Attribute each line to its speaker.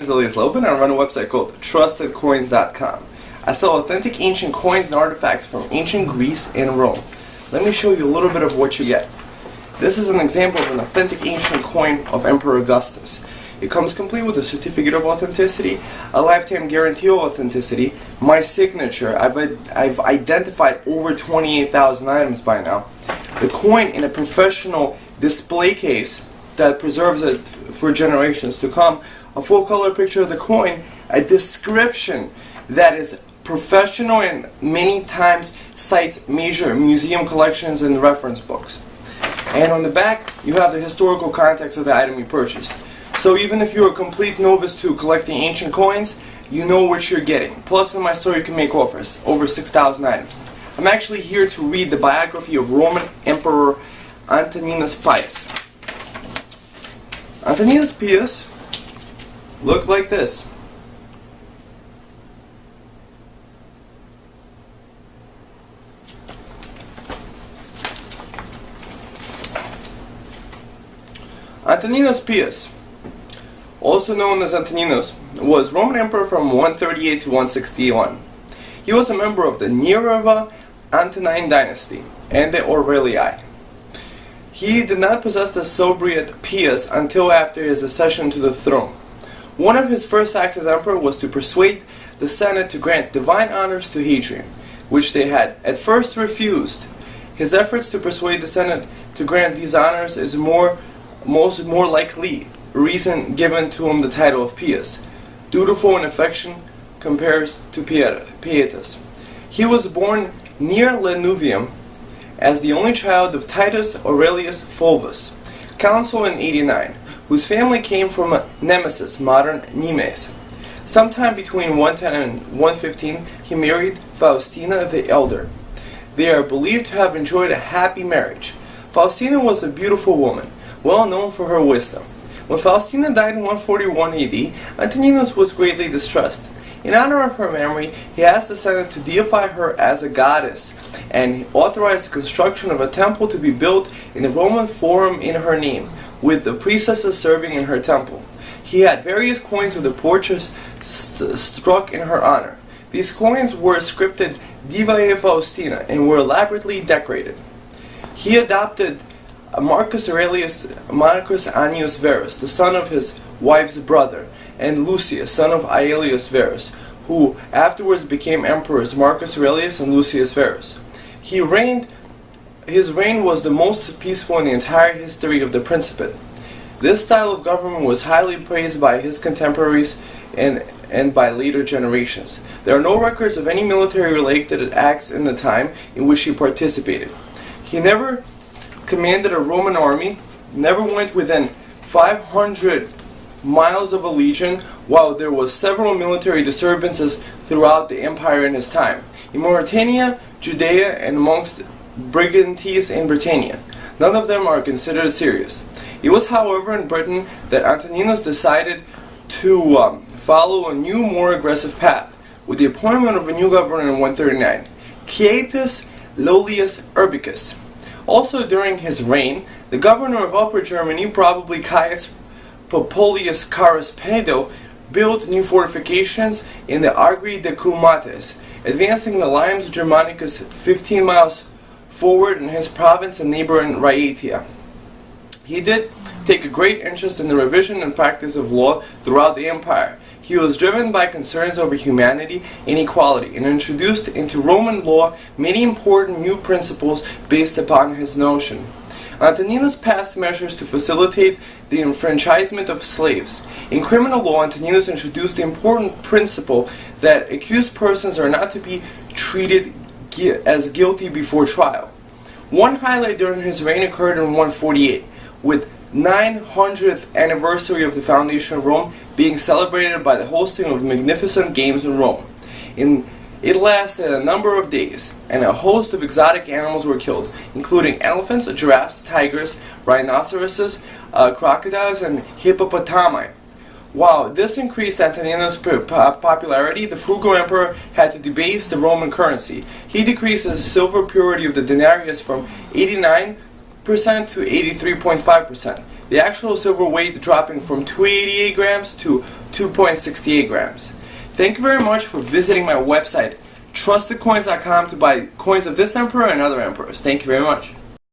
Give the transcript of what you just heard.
Speaker 1: My name is Lydia, and I run a website called trustedcoins.com. I sell authentic ancient coins and artifacts from ancient Greece and Rome. Let me show you a little bit of what you get. This is an example of an authentic ancient coin of Emperor Augustus. It comes complete with a certificate of authenticity, a lifetime guarantee of authenticity, my signature. I've identified over 28,000 items by now. The coin in a professional display case that preserves it for generations to come, a full color picture of the coin, a description that is professional and many times cites major museum collections and reference books. And on the back, you have the historical context of the item you purchased. So even if you're a complete novice to collecting ancient coins, you know what you're getting. Plus, in my store, you can make offers, over 6,000 items. I'm actually here to read the biography of Roman Emperor Antoninus Pius. Antoninus Pius looked like this. Antoninus Pius, also known as Antoninus, was Roman emperor from 138 to 161. He was a member of the Nerva-Antonine dynasty and the Aurelii. He did not possess the sobriquet Pius until after his accession to the throne. One of his first acts as emperor was to persuade the Senate to grant divine honors to Hadrian, which they had at first refused. His efforts to persuade the Senate to grant these honors is more likely reason given to him the title of Pius. Dutiful in affection compares to pietas. He was born near Lanuvium as the only child of Titus Aurelius Fulvus, consul in 89, whose family came from Nemesis, modern Nimes. Sometime between 110 and 115, he married Faustina the Elder. They are believed to have enjoyed a happy marriage. Faustina was a beautiful woman, well known for her wisdom. When Faustina died in 141 AD, Antoninus was greatly distressed. In honor of her memory, he asked the Senate to deify her as a goddess, and authorized the construction of a temple to be built in the Roman Forum in her name, with the priestesses serving in her temple. He had various coins with the portraits struck in her honor. These coins were scripted Divae Faustina and were elaborately decorated. He adopted Marcus Annius Verus, the son of his wife's brother, and Lucius, son of Aelius Verus, who afterwards became emperors Marcus Aurelius and Lucius Verus. His reign was the most peaceful in the entire history of the Principate. This style of government was highly praised by his contemporaries and by later generations. There are no records of any military-related acts in the time in which he participated. He never commanded a Roman army, never went within 500 miles of a legion, while there was several military disturbances throughout the empire in his time, in Mauritania, Judea, and amongst brigantes in Britannia. None of them are considered serious. It was, however, in Britain that Antoninus decided to follow a new, more aggressive path, with the appointment of a new governor in 139, Quietus Lollius Urbicus. Also during his reign, the governor of Upper Germany, probably Caius Popolius Caruspedo, built new fortifications in the Agri de Cumates, advancing the Limes Germanicus 15 miles forward in his province and neighboring Rhaetia. He did take a great interest in the revision and practice of law throughout the empire. He was driven by concerns over humanity and equality, and introduced into Roman law many important new principles based upon his notion. Antoninus passed measures to facilitate the enfranchisement of slaves. In criminal law, Antoninus introduced the important principle that accused persons are not to be treated as guilty before trial. One highlight during his reign occurred in 148, with 900th anniversary of the foundation of Rome being celebrated by the hosting of magnificent games in Rome. It lasted a number of days, and a host of exotic animals were killed, including elephants, giraffes, tigers, rhinoceroses, crocodiles, and hippopotami. While this increased Antoninus' popularity, the frugal emperor had to debase the Roman currency. He decreased the silver purity of the denarius from 89% to 83.5%. the actual silver weight dropping from 288 grams to 2.68 grams. Thank you very much for visiting my website, trustedcoins.com, to buy coins of this emperor and other emperors. Thank you very much.